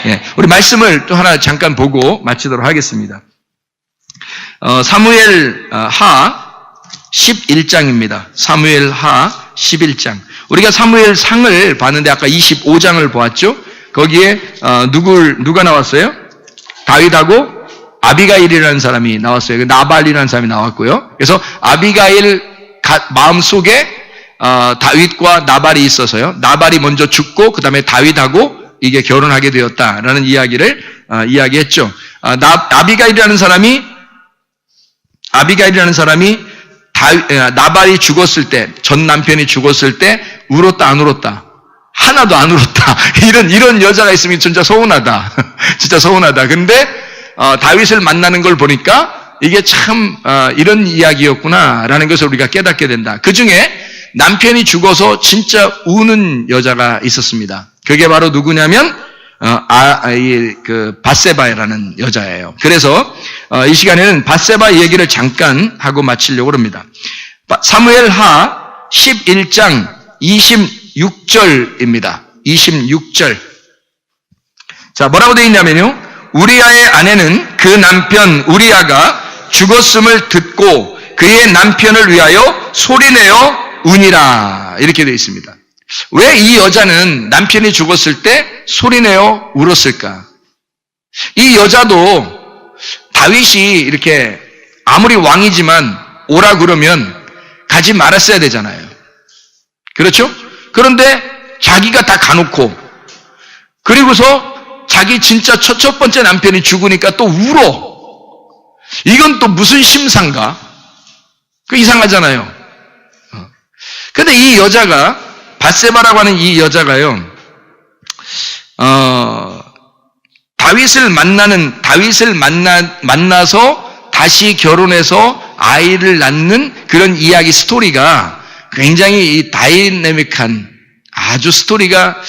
예, 우리 말씀을 또 하나 잠깐 보고 마치도록 하겠습니다. 사무엘 하 11장입니다. 사무엘 하 11장. 우리가 사무엘 상을 봤는데 아까 25장을 보았죠? 거기에 누가 나왔어요? 다윗하고 아비가일이라는 사람이 나왔어요. 나발이라는 사람이 나왔고요. 그래서 아비가일 마음속에 다윗과 나발이 있어서요. 나발이 먼저 죽고 그 다음에 다윗하고 이게 결혼하게 되었다라는 이야기를 이야기했죠. 아비가일이라는 사람이 나발이 죽었을 때, 전 남편이 죽었을 때 울었다 안 울었다? 하나도 안 울었다. 이런 여자가 있으면 진짜 서운하다. 진짜 서운하다. 근데 다윗을 만나는 걸 보니까 이게 참 이런 이야기였구나라는 것을 우리가 깨닫게 된다. 그 중에 남편이 죽어서 진짜 우는 여자가 있었습니다. 그게 바로 누구냐면 밧세바라는 여자예요. 그래서 이 시간에는 밧세바 얘기를 잠깐 하고 마치려고 합니다. 사무엘 하 11장 26절입니다. 26절. 자, 뭐라고 되어 있냐면요. 우리아의 아내는 그 남편 우리아가 죽었음을 듣고 그의 남편을 위하여 소리내어 우니라. 이렇게 되어 있습니다. 왜 이 여자는 남편이 죽었을 때 소리내어 울었을까? 이 여자도 다윗이 이렇게 아무리 왕이지만 오라 그러면 가지 말았어야 되잖아요. 그렇죠? 그런데 자기가 다 가놓고 그리고서 자기 진짜 첫 번째 남편이 죽으니까 또 울어. 이건 또 무슨 심상가? 그 이상하잖아요. 근데 이 여자가 밧세바라고 하는 이 여자가요. 다윗을 만나서 다시 결혼해서 아이를 낳는 그런 이야기 스토리가 굉장히 이 다이내믹한 아주 스토리가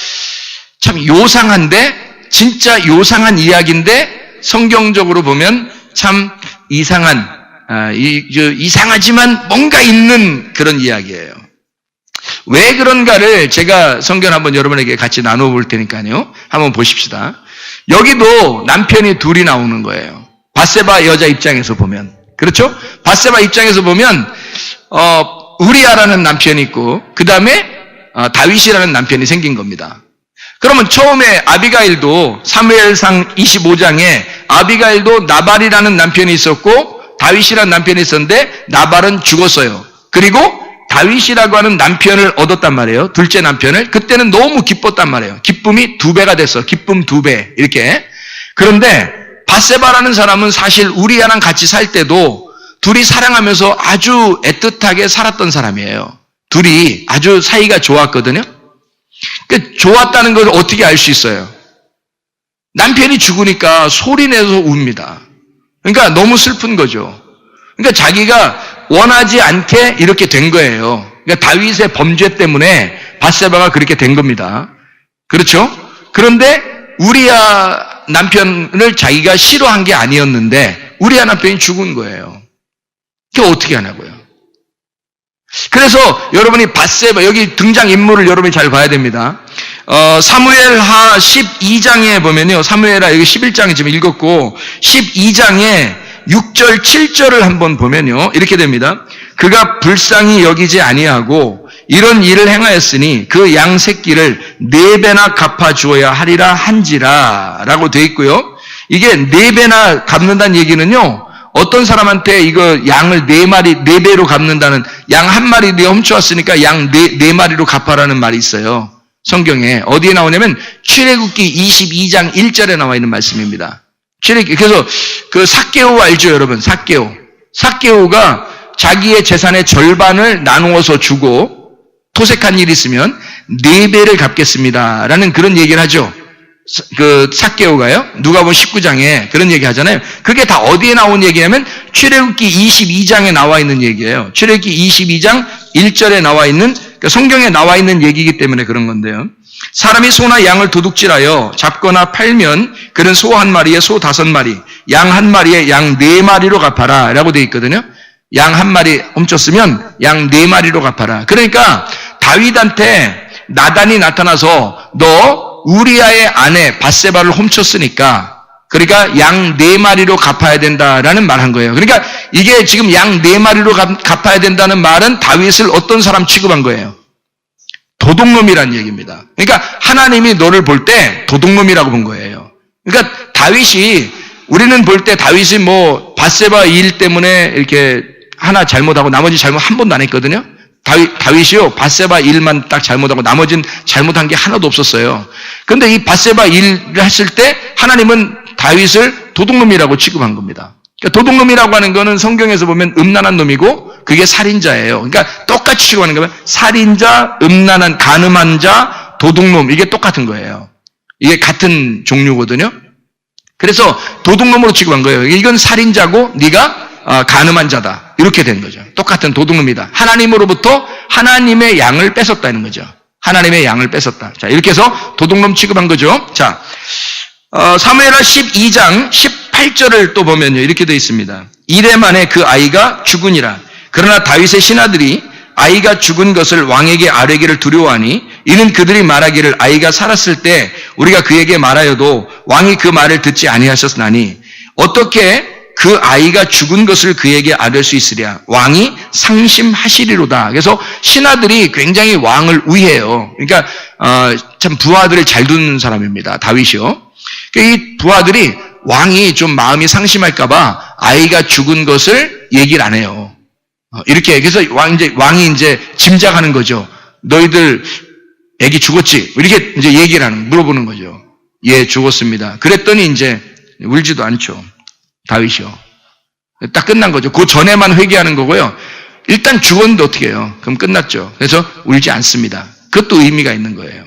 참 요상한데 진짜 요상한 이야기인데 성경적으로 보면 참 이상하지만 뭔가 있는 그런 이야기예요. 왜 그런가를 제가 성경 한번 여러분에게 같이 나눠볼 테니까요. 한번 보십시다. 여기도 남편이 둘이 나오는 거예요. 밧세바 여자 입장에서 보면. 그렇죠? 밧세바 입장에서 보면 우리아라는 남편이 있고 그 다음에 다윗이라는 남편이 생긴 겁니다. 그러면 처음에 아비가일도 사무엘상 25장에 아비가일도 나발이라는 남편이 있었고 다윗이라는 남편이 있었는데 나발은 죽었어요. 그리고 다윗이라고 하는 남편을 얻었단 말이에요. 둘째 남편을. 그때는 너무 기뻤단 말이에요. 기쁨이 2배가 됐어. 기쁨 2배. 이렇게. 그런데 밧세바라는 사람은 사실 우리아랑 같이 살 때도 둘이 사랑하면서 아주 애틋하게 살았던 사람이에요. 둘이 아주 사이가 좋았거든요. 좋았다는 걸 어떻게 알 수 있어요? 남편이 죽으니까 소리내서 웁니다. 그러니까 너무 슬픈 거죠. 그러니까 자기가 원하지 않게 이렇게 된 거예요. 그러니까 다윗의 범죄 때문에 밧세바가 그렇게 된 겁니다. 그렇죠? 그런데 우리아 남편을 자기가 싫어한 게 아니었는데 우리아 남편이 죽은 거예요. 그게 어떻게 하냐고요. 그래서 여러분이 밧세바 여기 등장인물을 여러분이 잘 봐야 됩니다. 사무엘하 12장에 보면요. 사무엘하 여기 11장에 지금 읽었고 12장에 6절, 7절을 한번 보면요. 이렇게 됩니다. 그가 불쌍히 여기지 아니하고 이런 일을 행하였으니 그 양 새끼를 4배나 갚아주어야 하리라 한지라 라고 되어 있고요. 이게 4배나 갚는다는 얘기는요. 어떤 사람한테 이거 양을 4배로 갚는다는 양 한 마리 네 훔쳐왔으니까 양 4마리로 갚아라는 말이 있어요. 성경에. 어디에 나오냐면 출애굽기 22장 1절에 나와 있는 말씀입니다. 그래서 그 삭개오 알죠, 여러분? 삭개오가 자기의 재산의 절반을 나누어서 주고 토색한 일이 있으면 4배를 갚겠습니다라는 그런 얘기를 하죠. 그 삭개오가요. 누가복음 19장에 그런 얘기 하잖아요. 그게 다 어디에 나온 얘기냐면 출애굽기 22장에 나와 있는 얘기예요. 출애굽기 22장 1절에 나와 있는 그러니까 성경에 나와 있는 얘기이기 때문에 그런 건데요. 사람이 소나 양을 도둑질하여 잡거나 팔면 그는 소 한 마리에 소 5마리, 양 한 마리에 양 4마리로 갚아라 라고 되어 있거든요. 양 한 마리 훔쳤으면 양 4마리로 갚아라. 그러니까 다윗한테 나단이 나타나서 너 우리아의 아내 밧세바를 훔쳤으니까 그러니까 양 4마리로 갚아야 된다라는 말 한 거예요. 그러니까 이게 지금 양 4마리로 갚아야 된다는 말은 다윗을 어떤 사람 취급한 거예요? 도둑놈이라는 얘기입니다. 그러니까 하나님이 너를 볼 때 도둑놈이라고 본 거예요. 그러니까 다윗이 우리는 볼 때 다윗이 뭐 밧세바 일 때문에 이렇게 하나 잘못하고 나머지 잘못 한 번도 안 했거든요. 다윗이요 밧세바 일만 딱 잘못하고 나머지는 잘못한 게 하나도 없었어요. 그런데 이 밧세바 일을 했을 때 하나님은 다윗을 도둑놈이라고 취급한 겁니다. 그러니까 도둑놈이라고 하는 거는 성경에서 보면 음란한 놈이고 그게 살인자예요. 그러니까 똑같이 취급하는 거면 살인자, 음란한, 간음한 자, 도둑놈 이게 똑같은 거예요. 이게 같은 종류거든요. 그래서 도둑놈으로 취급한 거예요. 이건 살인자고 네가 간음한 자다. 이렇게 된 거죠. 똑같은 도둑놈이다. 하나님으로부터 하나님의 양을 뺏었다는 거죠. 하나님의 양을 뺏었다. 자, 이렇게 해서 도둑놈 취급한 거죠. 자, 사무엘하 12장 18절을 또 보면요. 이렇게 되어 있습니다. 이래 만에 그 아이가 죽으니라. 그러나 다윗의 신하들이 아이가 죽은 것을 왕에게 아뢰기를 두려워하니 이는 그들이 말하기를 아이가 살았을 때 우리가 그에게 말하여도 왕이 그 말을 듣지 아니하셨나니 어떻게 그 아이가 죽은 것을 그에게 아뢰 수 있으랴. 왕이 상심하시리로다. 그래서 신하들이 굉장히 왕을 위해요. 그러니까 참 부하들을 잘 두는 사람입니다. 다윗이요. 이 부하들이 왕이 좀 마음이 상심할까 봐 아이가 죽은 것을 얘기를 안 해요. 이렇게 그래서 왕이 이제 짐작하는 거죠. 너희들 애기 죽었지? 이렇게 이제 얘기를 물어보는 거죠. 예, 죽었습니다. 그랬더니 이제 울지도 않죠. 다윗이요. 딱 끝난 거죠. 그 전에만 회개하는 거고요. 일단 죽었는데 어떻게 해요? 그럼 끝났죠. 그래서 울지 않습니다. 그것도 의미가 있는 거예요.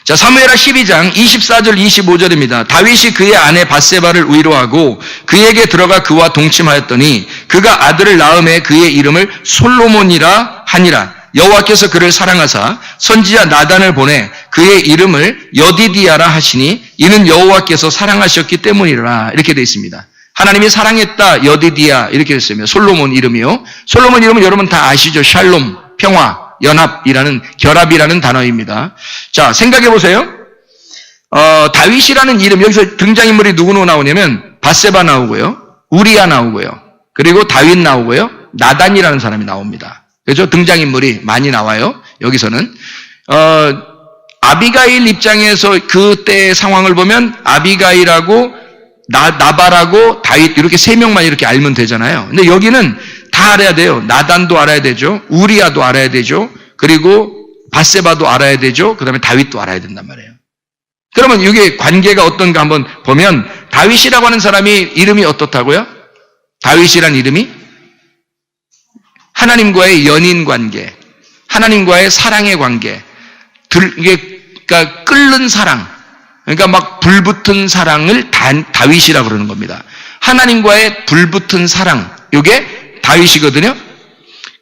자, 사무엘하 12장 24절 25절입니다. 다윗이 그의 아내 밧세바를 위로하고 그에게 들어가 그와 동침하였더니 그가 아들을 낳음에 그의 이름을 솔로몬이라 하니라. 여호와께서 그를 사랑하사 선지자 나단을 보내 그의 이름을 여디디아라 하시니 이는 여호와께서 사랑하셨기 때문이라. 이렇게 되어 있습니다. 하나님이 사랑했다 여디디아 이렇게 됐습니다. 솔로몬 이름이요. 솔로몬 이름은 여러분 다 아시죠? 샬롬, 평화, 연합이라는 결합이라는 단어입니다. 자, 생각해 보세요. 다윗이라는 이름 여기서 등장인물이 누구 나오냐면 밧세바 나오고요, 우리아 나오고요, 그리고 다윗 나오고요, 나단이라는 사람이 나옵니다. 그렇죠? 등장인물이 많이 나와요. 여기서는 아비가일 입장에서 그때의 상황을 보면 아비가일하고 나발하고 다윗 이렇게 세 명만 이렇게 알면 되잖아요. 근데 여기는 다 알아야 돼요. 나단도 알아야 되죠. 우리아도 알아야 되죠. 그리고 밧세바도 알아야 되죠. 그 다음에 다윗도 알아야 된단 말이에요. 그러면 이게 관계가 어떤가 한번 보면 다윗이라고 하는 사람이 이름이 어떻다고요? 다윗이란 이름이 하나님과의 연인 관계, 하나님과의 사랑의 관계, 그러니까 끓는 사랑, 그러니까 막 불붙은 사랑을 다윗이라고 그러는 겁니다. 하나님과의 불붙은 사랑, 이게 다윗이거든요.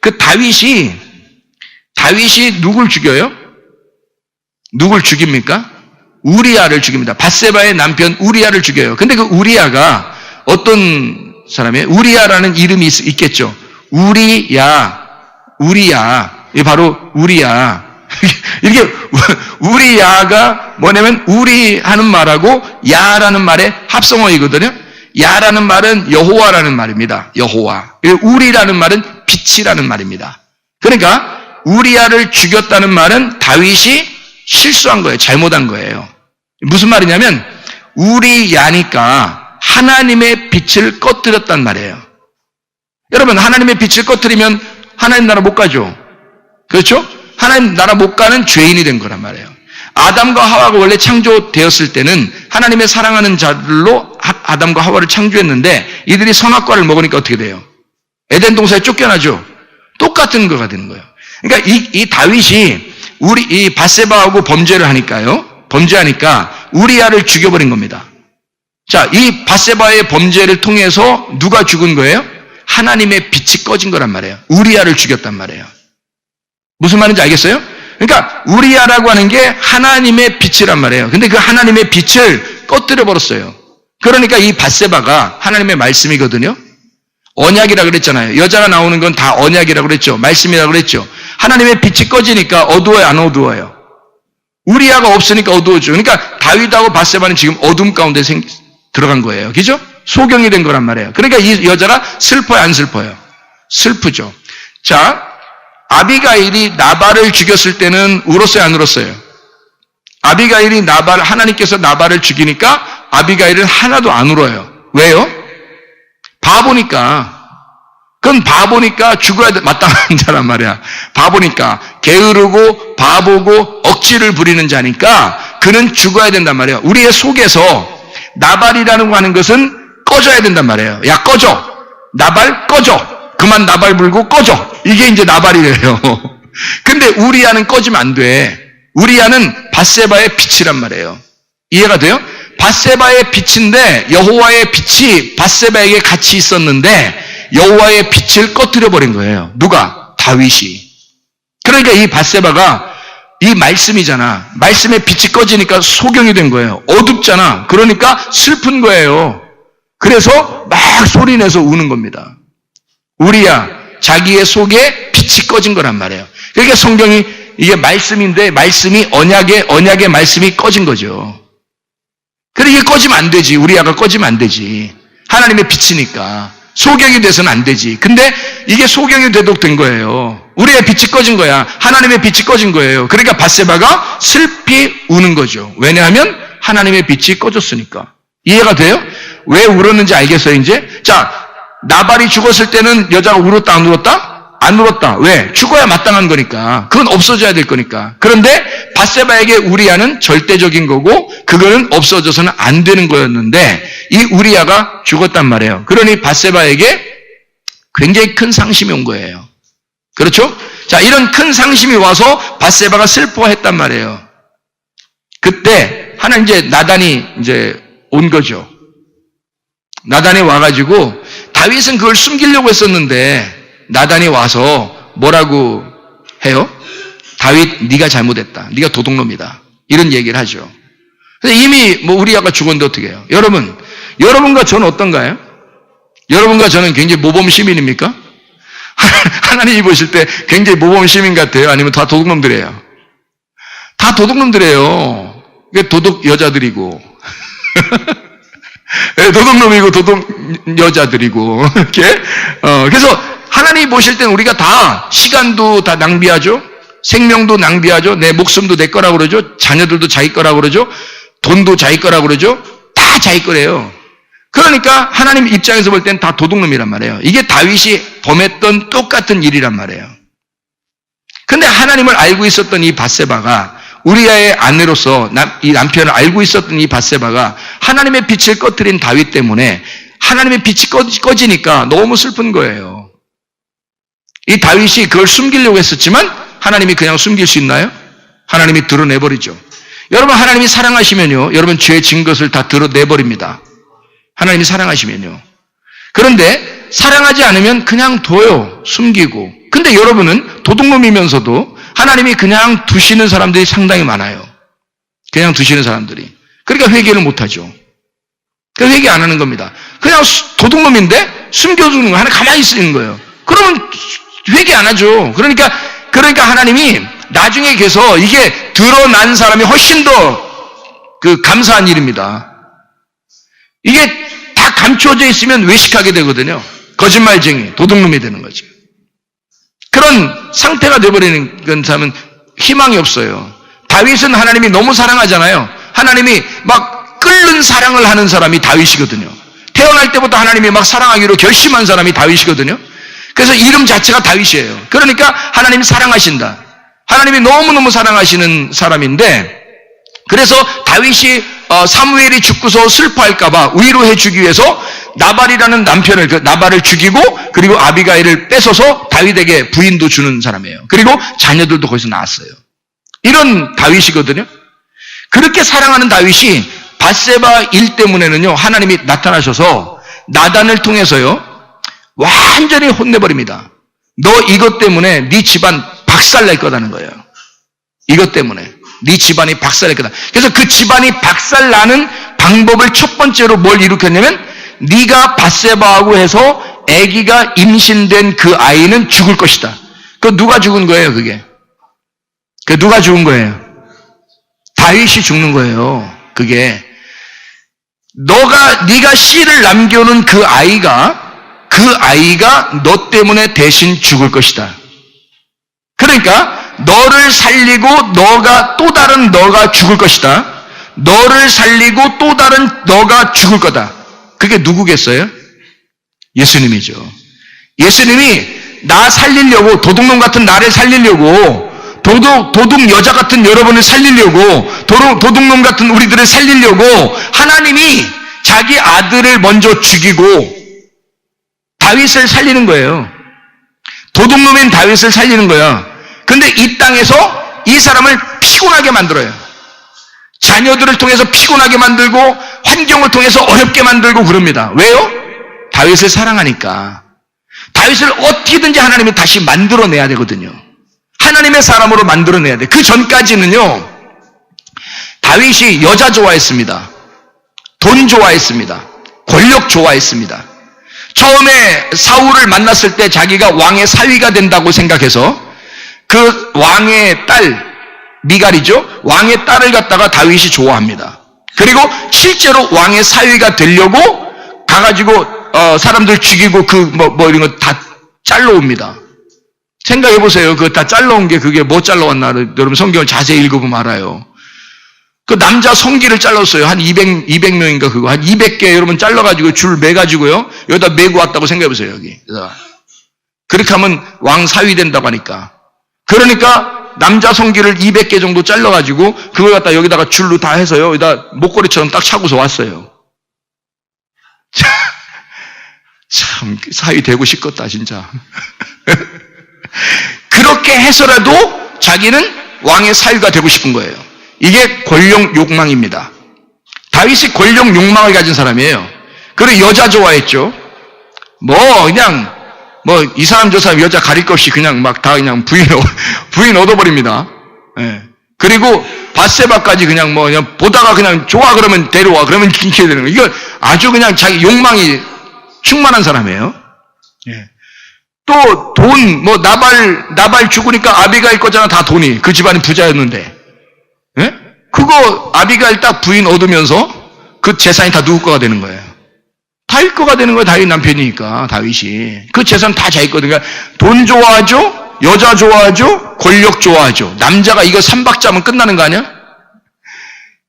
그 다윗이 누굴 죽여요? 누굴 죽입니까? 우리아를 죽입니다. 밧세바의 남편 우리아를 죽여요. 근데 그 우리아가 어떤 사람이에요? 우리아라는 이름이 있겠죠. 우리야. 이 바로 우리야. 이렇게 우리야가 뭐냐면 우리 하는 말하고 야라는 말의 합성어이거든요. 야라는 말은 여호와라는 말입니다. 여호와. 우리라는 말은 빛이라는 말입니다. 그러니까 우리야를 죽였다는 말은 다윗이 실수한 거예요. 잘못한 거예요. 무슨 말이냐면 우리야니까 하나님의 빛을 꺼뜨렸단 말이에요. 여러분, 하나님의 빛을 꺼뜨리면 하나님 나라 못 가죠. 그렇죠? 하나님 나라 못 가는 죄인이 된 거란 말이에요. 아담과 하와가 원래 창조되었을 때는 하나님의 사랑하는 자들로 아담과 하와를 창조했는데 이들이 선악과를 먹으니까 어떻게 돼요? 에덴 동산에 쫓겨나죠. 똑같은 거가 되는 거예요. 그러니까 이 다윗이 이 밧세바하고 범죄를 하니까요. 범죄하니까 우리아를 죽여버린 겁니다. 자, 이 밧세바의 범죄를 통해서 누가 죽은 거예요? 하나님의 빛이 꺼진 거란 말이에요. 우리아를 죽였단 말이에요. 무슨 말인지 알겠어요? 그러니까 우리아라고 하는 게 하나님의 빛이란 말이에요. 근데 그 하나님의 빛을 꺼뜨려 버렸어요. 그러니까 이 밧세바가 하나님의 말씀이거든요. 언약이라 그랬잖아요. 여자가 나오는 건 다 언약이라고 그랬죠. 말씀이라고 그랬죠. 하나님의 빛이 꺼지니까 어두워요, 안 어두워요? 우리아가 없으니까 어두워져. 그러니까 다윗하고 바세바는 지금 어둠 가운데 들어간 거예요. 그죠? 소경이 된 거란 말이에요. 그러니까 이 여자가 슬퍼요, 안 슬퍼요? 슬프죠. 자, 아비가일이 나발을 죽였을 때는 울었어요, 안 울었어요? 아비가일이 하나님께서 나발을 죽이니까 아비가일은 하나도 안 울어요. 왜요? 바보니까. 그건 바보니까 죽어야 마땅한 자란 말이야. 바보니까. 게으르고 바보고 억지를 부리는 자니까 그는 죽어야 된단 말이에요. 우리의 속에서 나발이라는 거 하는 것은 꺼져야 된단 말이에요. 야, 꺼져. 나발 꺼져. 그만 나발 불고 꺼져. 이게 이제 나발이래요. 근데 우리아는 꺼지면 안 돼. 우리아는 밧세바의 빛이란 말이에요. 이해가 돼요? 밧세바의 빛인데 여호와의 빛이 밧세바에게 같이 있었는데 여호와의 빛을 꺼뜨려 버린 거예요. 누가? 다윗이. 그러니까 이 밧세바가 이 말씀이잖아. 말씀의 빛이 꺼지니까 소경이 된 거예요. 어둡잖아. 그러니까 슬픈 거예요. 그래서 막 소리내서 우는 겁니다. 우리야, 자기의 속에 빛이 꺼진 거란 말이에요. 그러니까 성경이 이게 말씀인데 말씀이 언약의 말씀이 꺼진 거죠. 그러니까 이게 꺼지면 안 되지. 우리야가 꺼지면 안 되지. 하나님의 빛이니까. 소경이 돼서는 안 되지. 근데 이게 소경이 되도록 된 거예요. 우리의 빛이 꺼진 거야. 하나님의 빛이 꺼진 거예요. 그러니까 밧세바가 슬피 우는 거죠. 왜냐하면 하나님의 빛이 꺼졌으니까. 이해가 돼요? 왜 울었는지 알겠어요, 이제? 자, 나발이 죽었을 때는 여자가 울었다, 안 울었다? 안 울었다. 왜? 죽어야 마땅한 거니까. 그건 없어져야 될 거니까. 그런데 밧세바에게 우리아는 절대적인 거고 그거는 없어져서는 안 되는 거였는데 이 우리아가 죽었단 말이에요. 그러니 밧세바에게 굉장히 큰 상심이 온 거예요. 그렇죠? 자, 이런 큰 상심이 와서 밧세바가 슬퍼했단 말이에요. 그때 하나님 나단이 온 거죠. 나단이 와가지고 다윗은 그걸 숨기려고 했었는데 나단이 와서 뭐라고 해요? 다윗, 네가 잘못했다. 네가 도둑놈이다. 이런 얘기를 하죠. 근데 이미 우리아가 죽었는데 어떻게 해요? 여러분과 저는 어떤가요? 여러분과 저는 굉장히 모범 시민입니까? 하나님이 보실 때 굉장히 모범 시민 같아요? 아니면 다 도둑놈들이에요? 다 도둑놈들이에요. 도둑 여자들이고 도둑놈이고 도둑 여자들이고 이렇게 그래서 하나님이 보실 때는 우리가 다 시간도 다 낭비하죠. 생명도 낭비하죠. 내 목숨도 내 거라고 그러죠. 자녀들도 자기 거라고 그러죠. 돈도 자기 거라고 그러죠. 다 자기 거래요. 그러니까 하나님 입장에서 볼 때는 다 도둑놈이란 말이에요. 이게 다윗이 범했던 똑같은 일이란 말이에요. 근데 하나님을 알고 있었던 이 밧세바가 우리아의 아내로서 이 남편을 알고 있었던 이 밧세바가 하나님의 빛을 꺼뜨린 다윗 때문에 하나님의 빛이 꺼지니까 너무 슬픈 거예요. 이 다윗이 그걸 숨기려고 했었지만 하나님이 그냥 숨길 수 있나요? 하나님이 드러내버리죠. 여러분, 하나님이 사랑하시면요, 여러분 죄 진 것을 다 드러내버립니다. 하나님이 사랑하시면요. 그런데 사랑하지 않으면 그냥 둬요. 숨기고. 근데 여러분은 도둑놈이면서도 하나님이 그냥 두시는 사람들이 상당히 많아요. 그냥 두시는 사람들이. 그러니까 회개를 못하죠. 그러니까 회개 안 하는 겁니다. 그냥 도둑놈인데 숨겨두는 거, 하나 가만히 있는 거예요. 그러면 회개 안 하죠. 그러니까 하나님이 나중에 계서 이게 드러난 사람이 훨씬 더 감사한 일입니다. 이게 다 감춰져 있으면 외식하게 되거든요. 거짓말쟁이, 도둑놈이 되는 거죠. 그런 상태가 되어버리는 사람은 희망이 없어요. 다윗은 하나님이 너무 사랑하잖아요. 하나님이 막 끓는 사랑을 하는 사람이 다윗이거든요. 태어날 때부터 하나님이 막 사랑하기로 결심한 사람이 다윗이거든요. 그래서 이름 자체가 다윗이에요. 그러니까 하나님이 사랑하신다. 하나님이 너무너무 사랑하시는 사람인데, 그래서 다윗이 사무엘이 죽고서 슬퍼할까봐 위로해 주기 위해서 나발이라는 남편을, 나발을 죽이고 그리고 아비가일을 뺏어서 다윗에게 부인도 주는 사람이에요. 그리고 자녀들도 거기서 낳았어요. 이런 다윗이거든요. 그렇게 사랑하는 다윗이 밧세바 일 때문에는요, 하나님이 나타나셔서 나단을 통해서요 완전히 혼내버립니다. 너 이것 때문에 네 집안 박살날 거다는 거예요. 이것 때문에 네 집안이 박살날 거다. 그래서 그 집안이 박살나는 방법을 첫 번째로 뭘 일으켰냐면, 네가 밧세바하고 해서 아기가 임신된 그 아이는 죽을 것이다. 그 누가 죽은 거예요, 그게? 그 누가 죽은 거예요? 다윗이 죽는 거예요. 그게 네가 씨를 남겨놓은 그 아이가 너 때문에 대신 죽을 것이다. 그러니까 너를 살리고 또 다른 너가 죽을 것이다. 너를 살리고 또 다른 너가 죽을 거다. 그게 누구겠어요? 예수님이죠. 예수님이 나 살리려고, 도둑놈 같은 나를 살리려고, 도둑 여자 같은 여러분을 살리려고, 도둑놈 같은 우리들을 살리려고 하나님이 자기 아들을 먼저 죽이고 다윗을 살리는 거예요. 도둑놈인 다윗을 살리는 거야. 근데 이 땅에서 이 사람을 피곤하게 만들어요. 자녀들을 통해서 피곤하게 만들고 환경을 통해서 어렵게 만들고 그럽니다. 왜요? 다윗을 사랑하니까. 다윗을 어떻게든지 하나님이 다시 만들어내야 되거든요. 하나님의 사람으로 만들어내야 돼. 그 전까지는요, 다윗이 여자 좋아했습니다. 돈 좋아했습니다. 권력 좋아했습니다. 처음에 사울을 만났을 때 자기가 왕의 사위가 된다고 생각해서 그 왕의 딸, 미갈이죠? 왕의 딸을 갖다가 다윗이 좋아합니다. 그리고 실제로 왕의 사위가 되려고 가가지고 사람들 죽이고 이런 거 다 잘라옵니다. 생각해보세요. 그거 다 잘라온 게 그게 뭐 잘라왔나? 여러분 성경을 자세히 읽어보면 알아요. 그 남자 성기를 잘랐어요. 한 200명인가 그거. 한 200개 여러분 잘라가지고 줄 매가지고요. 여기다 메고 왔다고 생각해보세요, 여기. 그렇게 하면 왕 사위 된다고 하니까. 그러니까 남자 성기를 200개 정도 잘라가지고 그걸 갖다 여기다가 줄로 다 해서요. 여기다 목걸이처럼 딱 차고서 왔어요. 참, 사위 되고 싶겠다, 진짜. 그렇게 해서라도 자기는 왕의 사위가 되고 싶은 거예요. 이게 권력 욕망입니다. 다윗이 권력 욕망을 가진 사람이에요. 그리고 여자 좋아했죠. 이 사람 저 사람 여자 가릴 것 없이 그냥 막 다 그냥 부인 얻어버립니다. 예. 그리고 밧세바까지 그냥 보다가 그냥 좋아 그러면 데려와 그러면 김치해야 되는 거. 이거 아주 그냥 자기 욕망이 충만한 사람이에요. 예. 또 돈, 나발 죽으니까 아비가일 거잖아, 다 돈이. 그 집안이 부자였는데. 예? 그거 아비가일 딱 부인 얻으면서 그 재산이 다 누구 거가 되는 거예요. 다윗 거가 되는 거예요. 다윗 남편이니까, 다윗이. 그 재산 다 자기 거니까 돈 좋아하죠? 여자 좋아하죠? 권력 좋아하죠? 남자가 이거 3박자면 끝나는 거 아니야?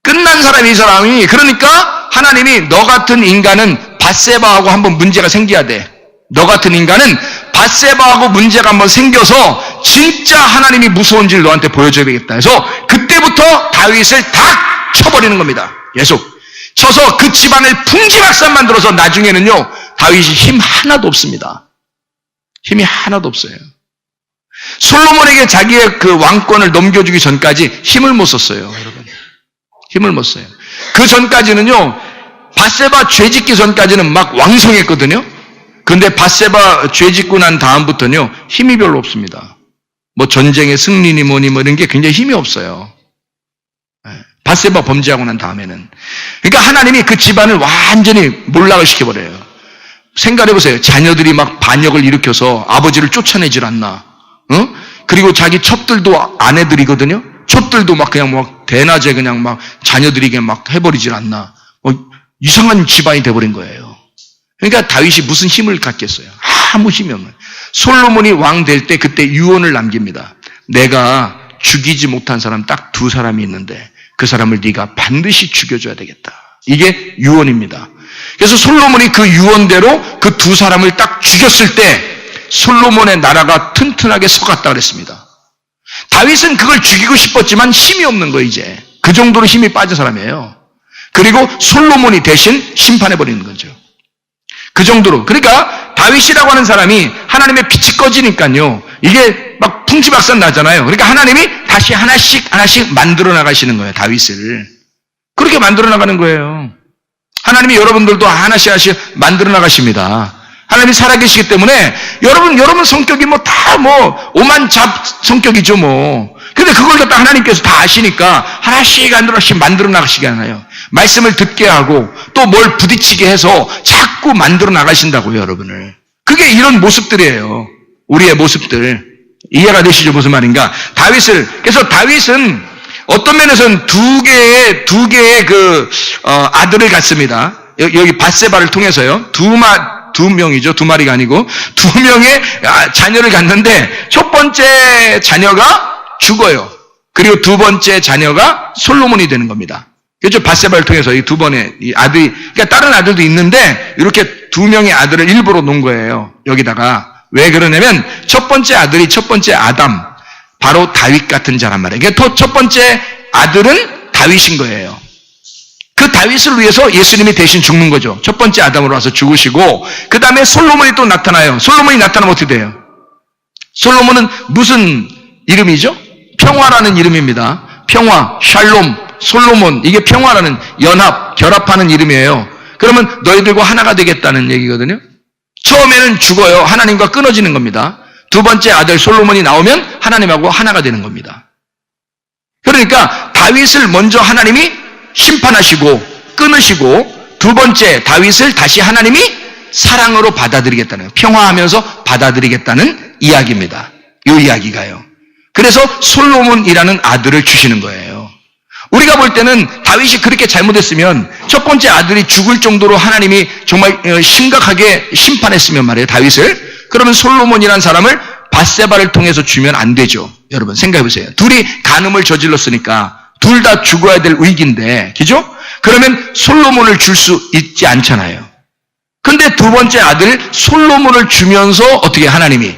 끝난 사람이 이 사람이. 그러니까 하나님이 너 같은 인간은 밧세바하고 한번 문제가 생겨야 돼. 너 같은 인간은 밧세바하고 문제가 한번 생겨서 진짜 하나님이 무서운지를 너한테 보여줘야 되겠다 해서 그때부터 다윗을 다 쳐버리는 겁니다. 계속 쳐서 그 집안을 풍지박산 만들어서 나중에는요 다윗이 힘 하나도 없습니다. 힘이 하나도 없어요. 솔로몬에게 자기의 그 왕권을 넘겨주기 전까지 힘을 못 썼어요. 여러분, 힘을 못 써요. 그 전까지는요 밧세바 죄짓기 전까지는 막 왕성했거든요. 근데 밧세바 죄짓고 난 다음부터는요 힘이 별로 없습니다. 전쟁의 승리니 뭐니 이런 게 굉장히 힘이 없어요. 밧세바 범죄하고 난 다음에는. 그러니까 하나님이 그 집안을 완전히 몰락을 시켜버려요. 생각해보세요. 자녀들이 막 반역을 일으켜서 아버지를 쫓아내질 않나. 그리고 자기 첩들도 아내들이거든요. 첩들도 막 그냥 대낮에 그냥 막 자녀들에게 막 해버리질 않나. 이상한 집안이 돼버린 거예요. 그러니까 다윗이 무슨 힘을 갖겠어요? 아무 힘이 없는. 솔로몬이 왕 될 때 그때 유언을 남깁니다. 내가 죽이지 못한 사람 딱 2사람이 있는데 그 사람을 네가 반드시 죽여줘야 되겠다. 이게 유언입니다. 그래서 솔로몬이 그 유언대로 그 2사람을 딱 죽였을 때 솔로몬의 나라가 튼튼하게 서갔다 그랬습니다. 다윗은 그걸 죽이고 싶었지만 힘이 없는 거예요. 이제 그 정도로 힘이 빠진 사람이에요. 그리고 솔로몬이 대신 심판해버리는 거죠. 그 정도로. 그러니까 다윗이라고 하는 사람이 하나님의 빛이 꺼지니까요 이게 막 풍지박산 나잖아요. 그러니까 하나님이 다시 하나씩 만들어 나가시는 거예요. 다윗을 그렇게 만들어 나가는 거예요. 하나님이 여러분들도 하나씩 만들어 나가십니다. 하나님이 살아계시기 때문에 여러분 성격이 다 오만잡 성격이죠 근데 그걸 갖다 하나님께서 다 아시니까 하나씩 만들어 나가시게 하나요. 말씀을 듣게 하고 또 뭘 부딪히게 해서 자꾸 만들어 나가신다고요, 여러분을. 그게 이런 모습들이에요. 우리의 모습들. 이해가 되시죠? 무슨 말인가? 그래서 다윗은 어떤 면에서는 두 개의 아들을 갖습니다. 여기 밧세바를 통해서요. 두 명이죠. 두 마리가 아니고 두 명의 자녀를 갖는데 첫 번째 자녀가 죽어요. 그리고 두 번째 자녀가 솔로몬이 되는 겁니다. 그렇죠? 밧세바를 통해서 이 두 번의 이 아들이, 그러니까 다른 아들도 있는데 이렇게 두 명의 아들을 일부러 놓은 거예요. 여기다가. 왜 그러냐면 첫 번째 아들이 첫 번째 아담, 바로 다윗 같은 자란 말이에요. 그러니까 첫 번째 아들은 다윗인 거예요. 그 다윗을 위해서 예수님이 대신 죽는 거죠. 첫 번째 아담으로 와서 죽으시고, 그 다음에 솔로몬이 또 나타나요. 솔로몬이 나타나면 어떻게 돼요? 솔로몬은 무슨 이름이죠? 평화라는 이름입니다. 평화, 샬롬, 솔로몬, 이게 평화라는 연합, 결합하는 이름이에요. 그러면 너희들과 하나가 되겠다는 얘기거든요. 처음에는 죽어요. 하나님과 끊어지는 겁니다. 두 번째 아들 솔로몬이 나오면 하나님하고 하나가 되는 겁니다. 그러니까 다윗을 먼저 하나님이 심판하시고 끊으시고, 두 번째 다윗을 다시 하나님이 사랑으로 받아들이겠다는, 평화하면서 받아들이겠다는 이야기입니다. 이 이야기가요. 그래서 솔로몬이라는 아들을 주시는 거예요. 우리가 볼 때는 다윗이 그렇게 잘못했으면, 첫 번째 아들이 죽을 정도로 하나님이 정말 심각하게 심판했으면 말이에요, 다윗을. 그러면 솔로몬이라는 사람을 밧세바를 통해서 주면 안 되죠. 여러분 생각해 보세요. 둘이 간음을 저질렀으니까 둘 다 죽어야 될 위기인데, 그죠? 그러면 솔로몬을 줄 수 있지 않잖아요. 근데 두 번째 아들 솔로몬을 주면서 어떻게 하나님이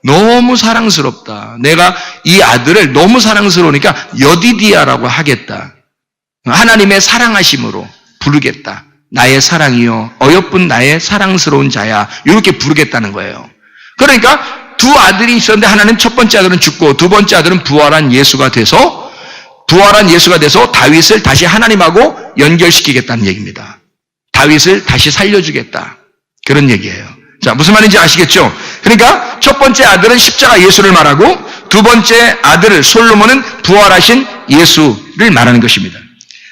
너무 사랑스럽다. 내가 이 아들을 너무 사랑스러우니까 여디디아라고 하겠다. 하나님의 사랑하심으로 부르겠다. 나의 사랑이요, 어여쁜 나의 사랑스러운 자야. 이렇게 부르겠다는 거예요. 그러니까 두 아들이 있었는데 하나님 첫 번째 아들은 죽고 두 번째 아들은 부활한 예수가 돼서 다윗을 다시 하나님하고 연결시키겠다는 얘기입니다. 다윗을 다시 살려주겠다. 그런 얘기예요. 자, 무슨 말인지 아시겠죠? 그러니까 첫 번째 아들은 십자가 예수를 말하고, 두 번째 아들 솔로몬은 부활하신 예수를 말하는 것입니다.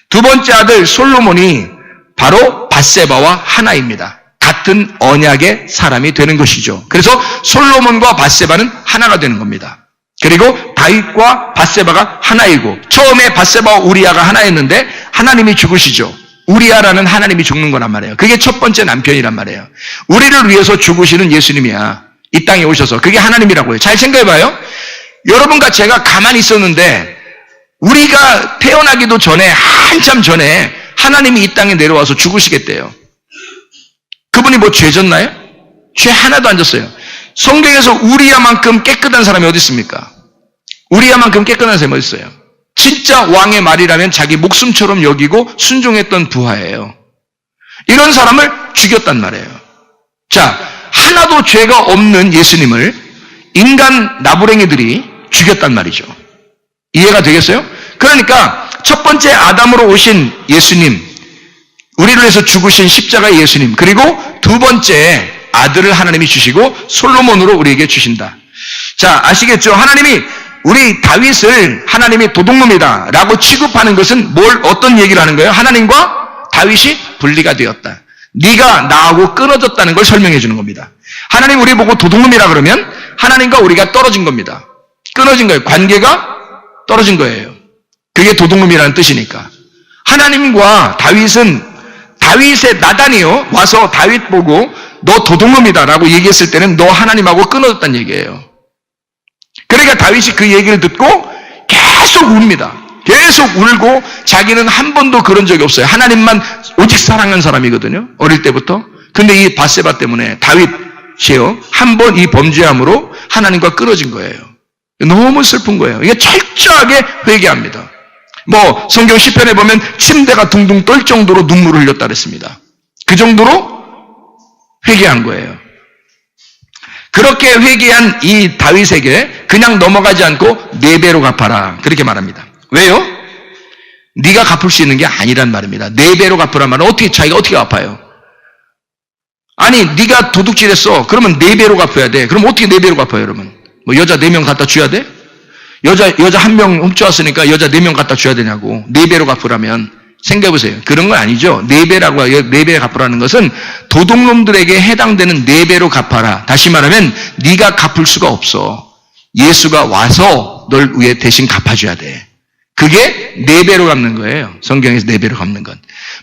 두 번째 아들 솔로몬이 바로 밧세바와 하나입니다. 같은 언약의 사람이 되는 것이죠. 그래서 솔로몬과 밧세바는 하나가 되는 겁니다. 그리고 다윗과 밧세바가 하나이고, 처음에 밧세바와 우리아가 하나였는데 하나님이 죽으시죠. 우리아라는 하나님이 죽는 거란 말이에요. 그게 첫 번째 남편이란 말이에요. 우리를 위해서 죽으시는 예수님이야. 이 땅에 오셔서. 그게 하나님이라고 해요. 잘 생각해봐요. 여러분과 제가 가만히 있었는데 우리가 태어나기도 전에, 한참 전에 하나님이 이 땅에 내려와서 죽으시겠대요. 그분이 뭐 죄졌나요? 죄 하나도 안 졌어요. 성경에서 우리아만큼 깨끗한 사람이 어디 있습니까? 우리아만큼 깨끗한 사람이 어디 있어요? 진짜 왕의 말이라면 자기 목숨처럼 여기고 순종했던 부하예요. 이런 사람을 죽였단 말이에요. 자, 하나도 죄가 없는 예수님을 인간 나부랭이들이 죽였단 말이죠. 이해가 되겠어요? 그러니까 첫 번째 아담으로 오신 예수님, 우리를 위해서 죽으신 십자가의 예수님, 그리고 두 번째 아들을 하나님이 주시고 솔로몬으로 우리에게 주신다. 자, 아시겠죠? 하나님이 우리 다윗을 하나님이 도둑놈이다 라고 취급하는 것은 어떤 얘기를 하는 거예요? 하나님과 다윗이 분리가 되었다. 네가 나하고 끊어졌다는 걸 설명해 주는 겁니다. 하나님 우리 보고 도둑놈이라 그러면 하나님과 우리가 떨어진 겁니다. 끊어진 거예요. 관계가 떨어진 거예요. 그게 도둑놈이라는 뜻이니까. 하나님과 다윗의 나단이요, 와서 다윗 보고 너 도둑놈이다 라고 얘기했을 때는 너 하나님하고 끊어졌다는 얘기예요. 그러니까 다윗이 그 얘기를 듣고 계속 웁니다. 계속 울고, 자기는 한 번도 그런 적이 없어요. 하나님만 오직 사랑한 사람이거든요, 어릴 때부터. 근데 이 밧세바 때문에 다윗이요, 한 번 이 범죄함으로 하나님과 끊어진 거예요. 너무 슬픈 거예요. 이게 철저하게 회개합니다. 성경 시편에 보면 침대가 둥둥 떨 정도로 눈물을 흘렸다 그랬습니다. 그 정도로 회개한 거예요. 그렇게 회개한 이 다윗에게 그냥 넘어가지 않고 4배로 갚아라, 그렇게 말합니다. 왜요? 네가 갚을 수 있는 게 아니란 말입니다. 4배로 갚으란 말은 자기가 어떻게 갚아요? 아니, 네가 도둑질했어. 그러면 4배로 갚아야 돼. 그럼 어떻게 4배로 갚아요, 여러분? 여자 4명 갖다 줘야 돼? 여자 1명 훔쳐왔으니까 여자 4명 갖다 줘야 되냐고. 4배로 갚으라면. 생각해보세요. 그런 건 아니죠. 4배 갚으라는 것은 도둑놈들에게 해당되는 4배로 갚아라. 다시 말하면 네가 갚을 수가 없어. 예수가 와서 널 위해 대신 갚아줘야 돼. 그게 4배로 갚는 거예요. 성경에서 4배로 갚는 건.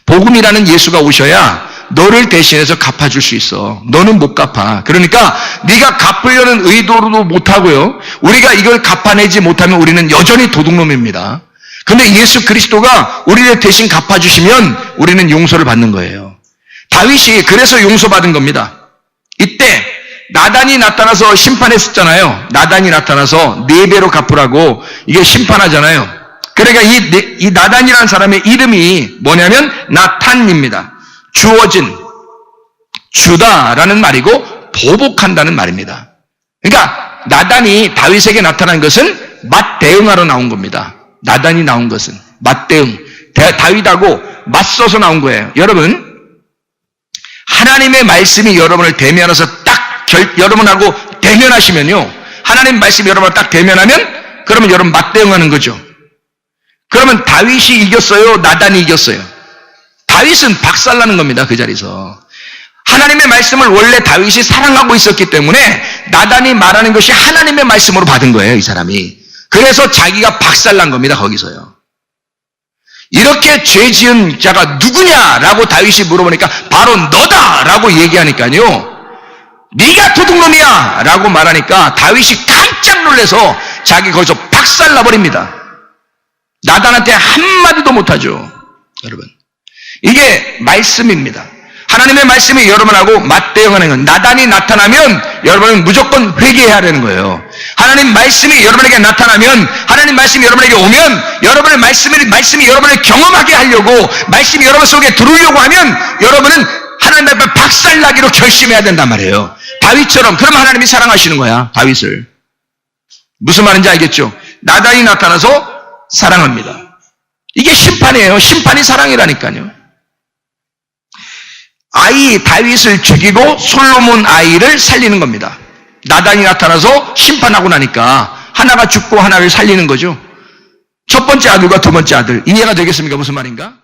복음이라는 예수가 오셔야 너를 대신해서 갚아줄 수 있어. 너는 못 갚아. 그러니까 네가 갚으려는 의도로도 못하고요. 우리가 이걸 갚아내지 못하면 우리는 여전히 도둑놈입니다. 근데 예수 그리스도가 우리를 대신 갚아주시면 우리는 용서를 받는 거예요. 다윗이 그래서 용서받은 겁니다. 이때 나단이 나타나서 심판했었잖아요. 나단이 나타나서 4배로 갚으라고 이게 심판하잖아요. 그러니까 이 나단이라는 사람의 이름이 뭐냐면 나탄입니다. 주어진, 주다라는 말이고 보복한다는 말입니다. 그러니까 나단이 다윗에게 나타난 것은 맞대응하러 나온 겁니다. 나단이 나온 것은 맞대응, 다윗하고 맞서서 나온 거예요. 여러분, 하나님의 말씀이 여러분을 대면해서 딱 여러분하고 대면하시면요, 하나님 말씀이 여러분을 딱 대면하면 그러면 여러분 맞대응하는 거죠. 그러면 다윗이 이겼어요? 나단이 이겼어요? 다윗은 박살나는 겁니다. 그 자리에서. 하나님의 말씀을 원래 다윗이 사랑하고 있었기 때문에 나단이 말하는 것이 하나님의 말씀으로 받은 거예요. 이 사람이. 그래서 자기가 박살난 겁니다. 거기서요. 이렇게 죄 지은 자가 누구냐라고 다윗이 물어보니까 바로 너다라고 얘기하니까요. 네가 도둑놈이야 라고 말하니까 다윗이 깜짝 놀라서 자기 거기서 박살나버립니다. 나단한테 한마디도 못하죠. 여러분, 이게 말씀입니다. 하나님의 말씀이 여러분하고 맞대응하는 건, 나단이 나타나면 여러분은 무조건 회개해야 되는 거예요. 하나님 말씀이 여러분에게 나타나면, 하나님 말씀이 여러분에게 오면 여러분의 말씀이 여러분을 경험하게 하려고, 말씀이 여러분 속에 들어오려고 하면 여러분은 하나님 앞에 박살나기로 결심해야 된단 말이에요. 다윗처럼. 그러면 하나님이 사랑하시는 거야, 다윗을. 무슨 말인지 알겠죠? 나단이 나타나서 사랑합니다. 이게 심판이에요. 심판이 사랑이라니까요. 다윗을 죽이고 솔로몬 아이를 살리는 겁니다. 나단이 나타나서 심판하고 나니까 하나가 죽고 하나를 살리는 거죠. 첫 번째 아들과 두 번째 아들. 이해가 되겠습니까? 무슨 말인가?